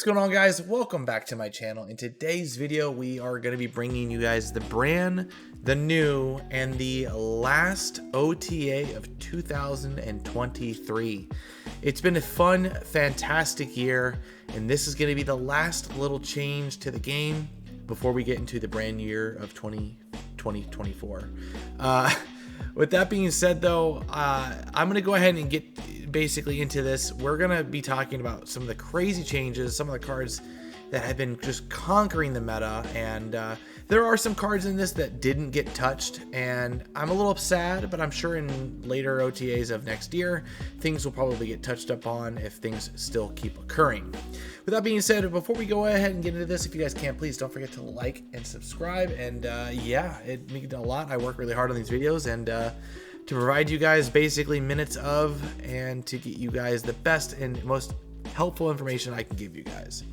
What's going on, guys? Welcome back to my channel. In today's video, we are going to be bringing you guys the new, and the last OTA of 2023. It's been a fun, fantastic year, and this is going to be the last little change to the game before we get into the brand new year of 2024. With that being said, though, I'm going to go ahead and get basically into this. We're going to be talking about some of the crazy changes, some of the cards that have been just conquering the meta, and there are some cards in this that didn't get touched, and I'm a little sad, but I'm sure in later OTAs of next year, things will probably get touched up on if things still keep occurring. With that being said, before we go ahead and get into this, if you guys can, please don't forget to like and subscribe, and yeah, it means a lot. I work really hard on these videos, and to provide you guys basically minutes of, and to get you guys the best and most helpful information I can give you guys.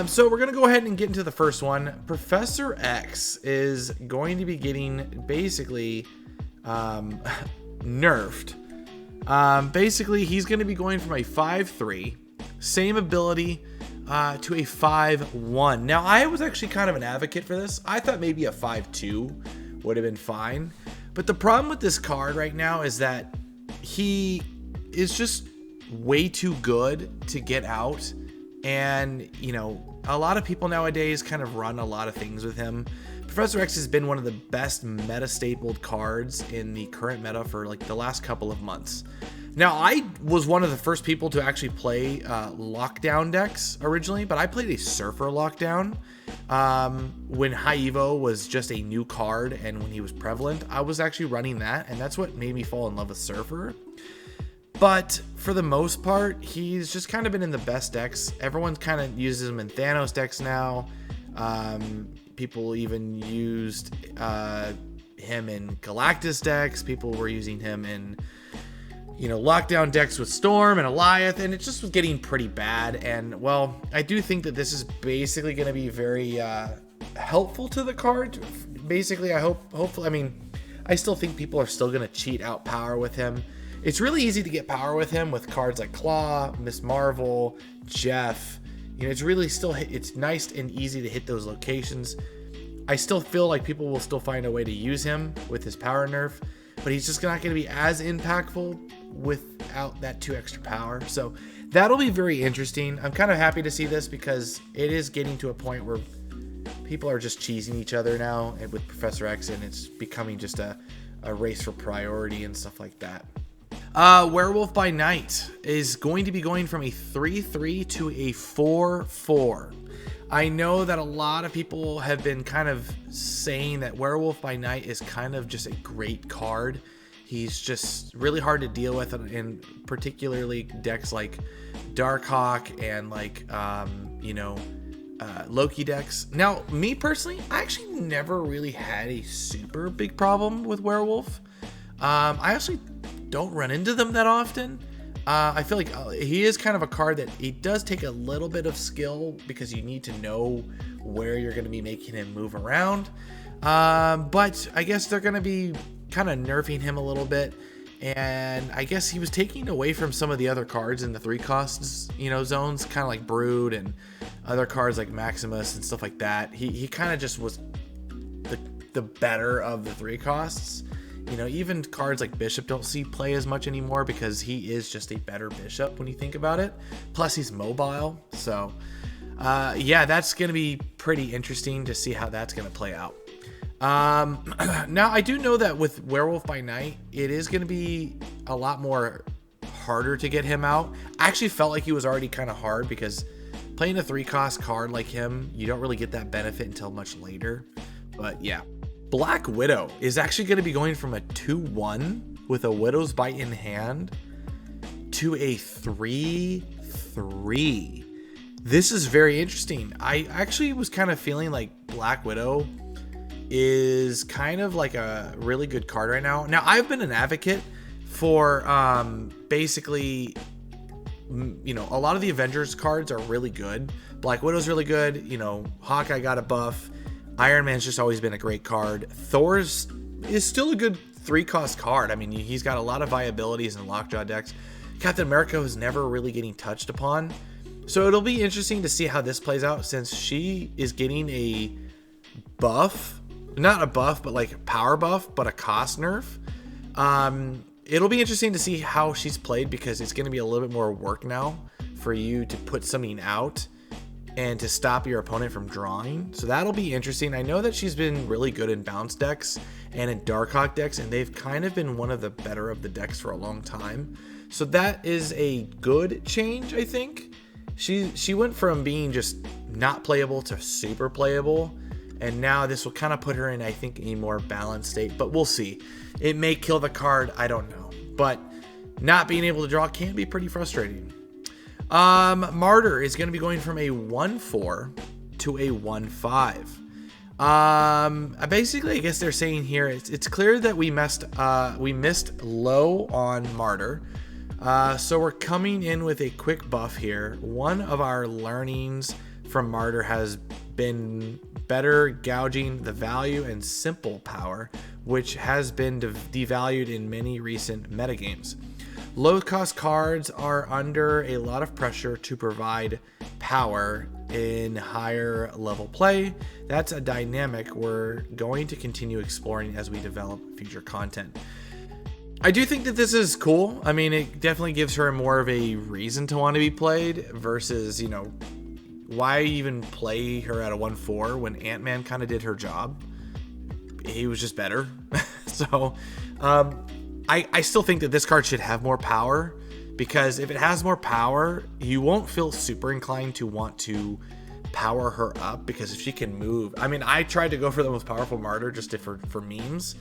So we're going to go ahead and get into the first one. Professor X is going to be getting basically nerfed. Basically, he's going to be going from a 5-3, same ability, to a 5-1. Now, I was actually kind of an advocate for this. I thought maybe a 5-2 would have been fine. But the problem with this card right now is that he is just way too good to get out. And, you know, a lot of people nowadays kind of run a lot of things with him. Professor X has been one of the best meta-stapled cards in the current meta for like the last couple of months. Now, I was one of the first people to actually play lockdown decks originally, but I played a Surfer lockdown when High Evo was just a new card, and when he was prevalent, I was actually running that, and that's what made me fall in love with Surfer. But for the most part, he's just kind of been in the best decks. Everyone kind of uses him in Thanos decks now. People even used him in Galactus decks. People were using him in, you know, lockdown decks with Storm and Goliath, and it just was getting pretty bad. And, well, I do think that this is basically going to be very helpful to the card. Basically, hopefully, I mean, I still think people are still going to cheat out power with him. It's really easy to get power with him with cards like Claw, Miss Marvel, Jeff. You know, it's really still, it's nice and easy to hit those locations. I still feel like people will still find a way to use him with his power nerf, but he's just not going to be as impactful without that 2 extra power. So that'll be very interesting. I'm kind of happy to see this because it is getting to a point where people are just cheesing each other now with Professor X, and it's becoming just a race for priority and stuff like that. Werewolf by Night is going to be going from a 3-3 to a 4-4. I know that a lot of people have been kind of saying that Werewolf by Night is kind of just a great card. He's just really hard to deal with, in particularly decks like Darkhawk and like, you know, Loki decks. Now, me personally, I actually never really had a super big problem with Werewolf. I actually don't run into them that often. I feel like he is kind of a card that it does take a little bit of skill because you need to know where you're going to be making him move around. But I guess they're going to be kind of nerfing him a little bit. And I guess he was taking away from some of the other cards in the 3 costs, you know, zones, kind of like Brood and other cards like Maximus and stuff like that. He kind of just was the better of the 3 costs. You know, even cards like Bishop don't see play as much anymore because he is just a better Bishop when you think about it. Plus, he's mobile. So, yeah, that's going to be pretty interesting to see how that's going to play out. Now, I do know that with Werewolf by Night, it is going to be a lot more harder to get him out. I actually felt like he was already kind of hard because playing a 3-cost card like him, you don't really get that benefit until much later. But, yeah. Black Widow is actually going to be going from a 2-1 with a Widow's Bite in hand to a 3-3. This is very interesting. I actually was kind of feeling like Black Widow is kind of like a really good card right now. Now, I've been an advocate for basically, you know, a lot of the Avengers cards are really good. Black Widow's really good. You know, Hawkeye got a buff. Iron Man's just always been a great card. Thor's is still a good 3-cost card. I mean, he's got a lot of viabilities in lockjaw decks. Captain America was never really getting touched upon. So it'll be interesting to see how this plays out, since she is getting a buff, not a buff, but like a power buff, but a cost nerf. It'll be interesting to see how she's played, because it's going to be a little bit more work now for you to put something out and to stop your opponent from drawing. So that'll be interesting. I know that she's been really good in bounce decks and in Darkhawk decks, and they've kind of been one of the better of the decks for a long time. So that is a good change, I think. She went from being just not playable to super playable, and now this will kind of put her in, I think, a more balanced state, but we'll see. It may kill the card, I don't know. But not being able to draw can be pretty frustrating. Martyr is going to be going from a 1/4 to a 1/5. Basically, I guess they're saying here, it's clear that we missed low on Martyr. So we're coming in with a quick buff here. One of our learnings from Martyr has been better gouging the value and simple power, which has been devalued in many recent metagames. Low cost cards are under a lot of pressure to provide power in higher level play. That's a dynamic we're going to continue exploring as we develop future content. I do think that this is cool. I mean, it definitely gives her more of a reason to want to be played versus, you know, why even play her at a 1/4 when Ant-Man kind of did her job? He was just better. So, I still think that this card should have more power, because if it has more power, you won't feel super inclined to want to power her up, because if she can move, I mean, I tried to go for the most powerful Martyr just for memes,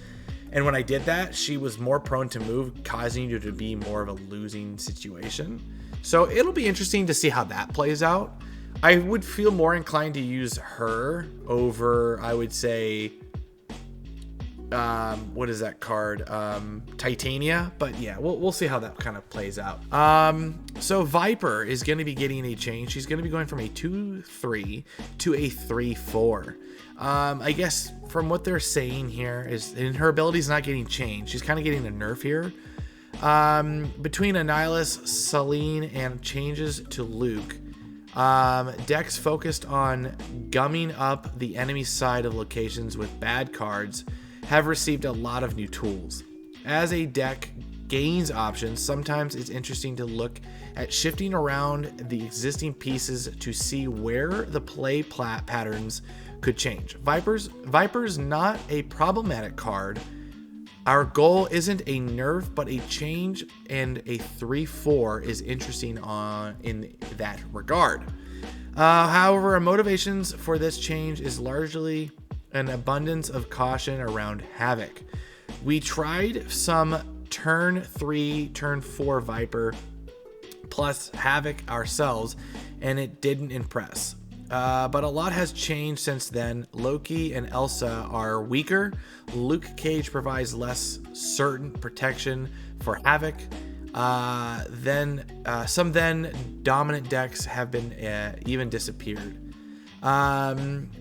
and when I did that, she was more prone to move, causing you to be more of a losing situation. So it'll be interesting to see how that plays out. I would feel more inclined to use her over, I would say, what is that card? Titania. But yeah, we'll see how that kind of plays out. So Viper is going to be getting a change. She's going to be going from a 2/3 to a 3/4. I guess from what they're saying here is, and her ability's not getting changed. She's kind of getting a nerf here. Between Annihilus, Celine, and changes to Luke, decks focused on gumming up the enemy side of locations with bad cards have received a lot of new tools. As a deck gains options, sometimes it's interesting to look at shifting around the existing pieces to see where the play patterns could change. Viper's not a problematic card. Our goal isn't a nerf, but a change, and a 3/4 is interesting in that regard. However, our motivations for this change is largely an abundance of caution around Havoc. We tried some turn 3, turn 4 Viper plus Havoc ourselves, and it didn't impress. But a lot has changed since then. Loki and Elsa are weaker. Luke Cage provides less certain protection for Havoc. Some dominant decks have been even disappeared.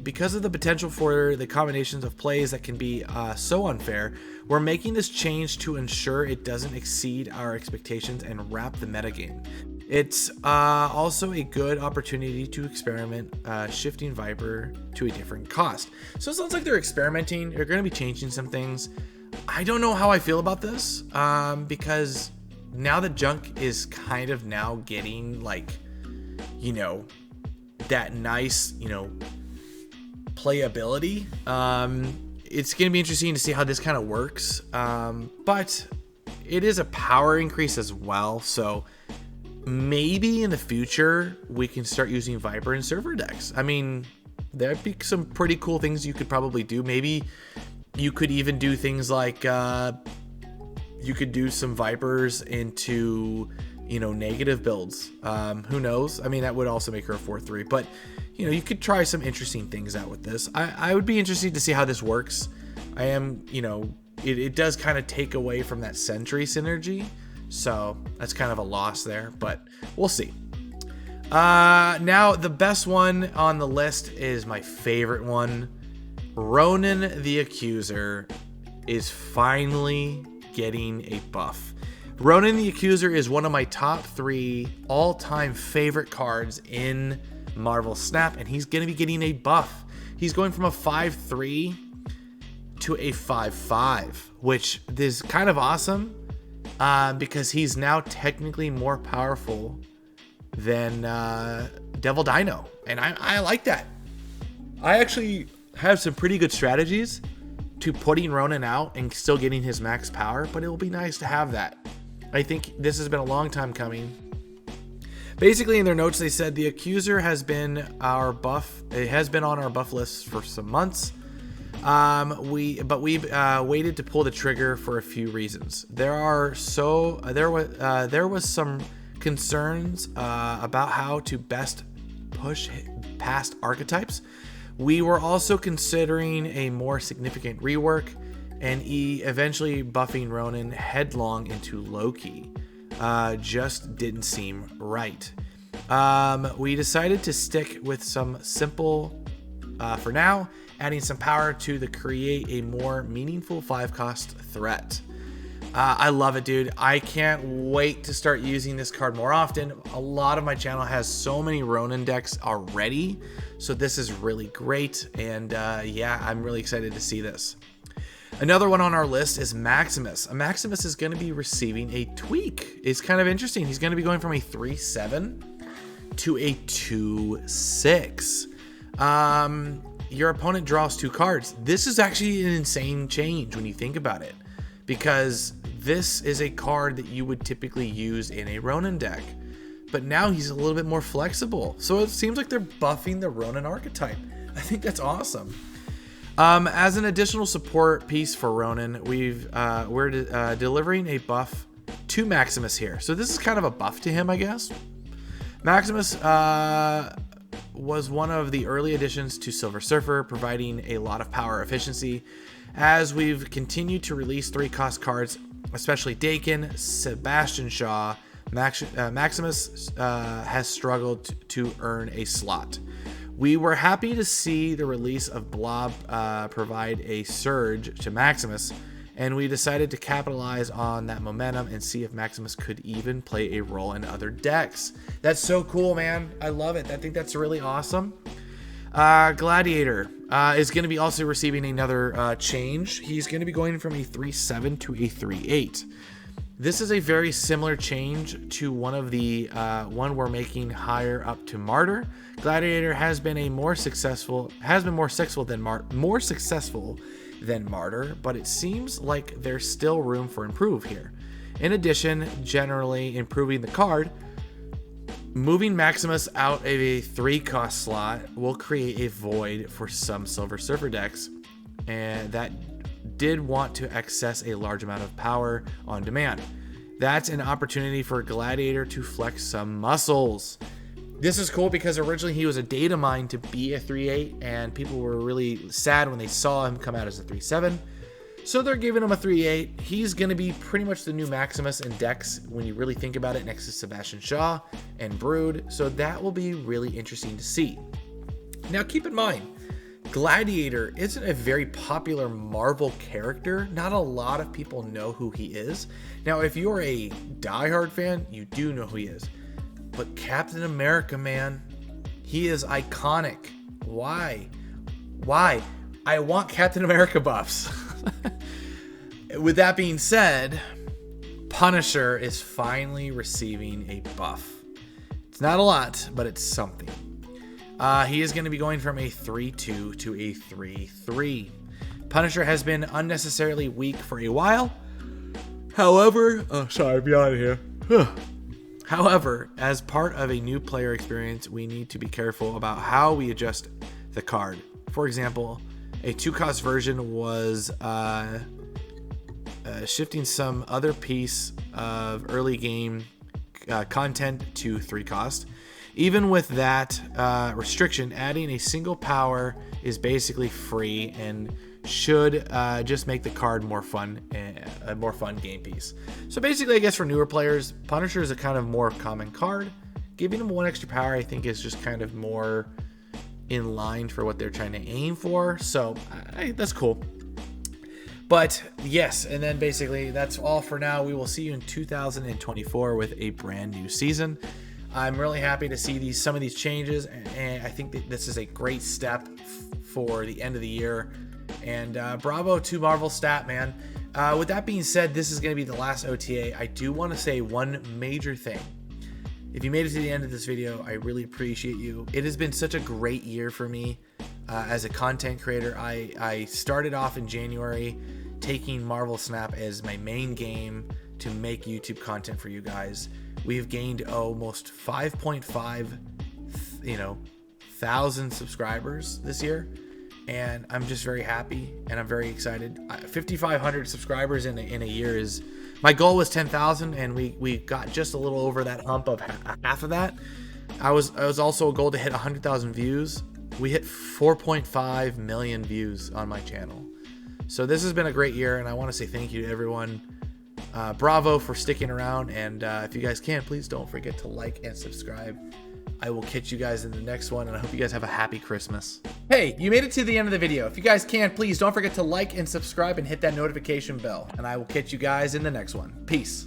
Because of the potential for the combinations of plays that can be so unfair, we're making this change to ensure it doesn't exceed our expectations and wrap the metagame. It's also a good opportunity to experiment, shifting Viper to a different cost. So it sounds like they're experimenting. They're going to be changing some things. I don't know how I feel about this, because now that Junk is kind of now getting, like, you know, that nice, you know, playability. It's going to be interesting to see how this kind of works. But it is a power increase as well. So maybe in the future we can start using Viper in server decks. I mean, there'd be some pretty cool things you could probably do. Maybe you could even do things like you could do some Vipers into, you know, negative builds. Who knows? I mean, that would also make her a 4/3, but you know, you could try some interesting things out with this. I would be interested to see how this works. I am, you know, it does kind of take away from that Sentry synergy, so that's kind of a loss there, but we'll see. Now the best one on the list is my favorite one. Ronin the Accuser is finally getting a buff. Ronin the Accuser is one of my top 3 all-time favorite cards in Marvel Snap, and he's going to be getting a buff. He's going from a 5-3 to a 5-5, which is kind of awesome because he's now technically more powerful than Devil Dino, and I like that. I actually have some pretty good strategies to putting Ronin out and still getting his max power, but it will be nice to have that. I think this has been a long time coming. Basically, in their notes, they said the Accuser has been our buff. It has been on our buff list for some months. We waited to pull the trigger for a few reasons. There was some concerns about how to best push past archetypes. We were also considering a more significant rework, and eventually buffing Ronin headlong into Loki just didn't seem right. We decided to stick with some simple, for now, adding some power to create a more meaningful 5-cost threat. I love it, dude. I can't wait to start using this card more often. A lot of my channel has so many Ronin decks already, so this is really great, and yeah, I'm really excited to see this. Another one on our list is Maximus. Maximus is going to be receiving a tweak. It's kind of interesting. He's going to be going from a 3-7 to a 2-6. Your opponent draws 2 cards. This is actually an insane change when you think about it, because this is a card that you would typically use in a Ronin deck, but now he's a little bit more flexible. So it seems like they're buffing the Ronin archetype. I think that's awesome. As an additional support piece for Ronin, we're delivering a buff to Maximus here. So this is kind of a buff to him, I guess. Maximus was one of the early additions to Silver Surfer, providing a lot of power efficiency. As we've continued to release 3-cost cards, especially Dakin, Sebastian Shaw, Maximus has struggled to earn a slot. We were happy to see the release of Blob provide a surge to Maximus, and we decided to capitalize on that momentum and see if Maximus could even play a role in other decks. That's so cool, man. I love it. I think that's really awesome. Gladiator is going to be also receiving another change. He's going to be going from a 3-7 to a 3-8. This is a very similar change to one we're making higher up to Martyr. Gladiator has been more successful than Martyr, but it seems like there's still room for improve here. In addition, generally improving the card, moving Maximus out of a 3-cost slot will create a void for some Silver Surfer decks, and that did want to access a large amount of power on demand. That's an opportunity for Gladiator to flex some muscles. This is cool because originally he was a data mine to be a 3-8, and people were really sad when they saw him come out as a 3-7. So they're giving him a 3-8. He's going to be pretty much the new Maximus in decks when you really think about it, next to Sebastian Shaw and Brood. So that will be really interesting to see. Now keep in mind, Gladiator isn't a very popular Marvel character. Not a lot of people know who he is. Now, if you're a diehard fan, you do know who he is. But Captain America, man, he is iconic. Why? I want Captain America buffs. With that being said, Punisher is finally receiving a buff. It's not a lot, but it's something. He is going to be going from a 3-2 to a 3-3. Punisher has been unnecessarily weak for a while. However, I'm yawning here. However, as part of a new player experience, we need to be careful about how we adjust the card. For example, a 2-cost version was shifting some other piece of early game content to 3-cost. Even with that restriction, adding a single power is basically free and should just make the card more fun, a more fun game piece. So basically, I guess for newer players, Punisher is a kind of more common card. Giving him 1 extra power, I think, is just kind of more in line for what they're trying to aim for. So that's cool. But yes, and then basically that's all for now. We will see you in 2024 with a brand new season. I'm really happy to see some of these changes, and I think that this is a great step for the end of the year. And bravo to Marvel Stat, man. With that being said, this is going to be the last OTA. I do want to say one major thing. If you made it to the end of this video, I really appreciate you. It has been such a great year for me as a content creator. I started off in January taking Marvel Snap as my main game to make YouTube content for you guys. We've gained almost 5.5 thousand subscribers this year, and I'm just very happy and I'm very excited. 5,500 subscribers in a year is my goal. Was 10,000, and we got just a little over that hump of half of that. I was also a goal to hit 100,000 views. We hit 4.5 million views on my channel. So this has been a great year, and I want to say thank you to everyone. Bravo for sticking around, and if you guys can, please don't forget to like and subscribe. I will catch you guys in the next one, and I hope you guys have a happy Christmas. Hey, you made it to the end of the video. If you guys can, please don't forget to like and subscribe and hit that notification bell, and I will catch you guys in the next one. Peace.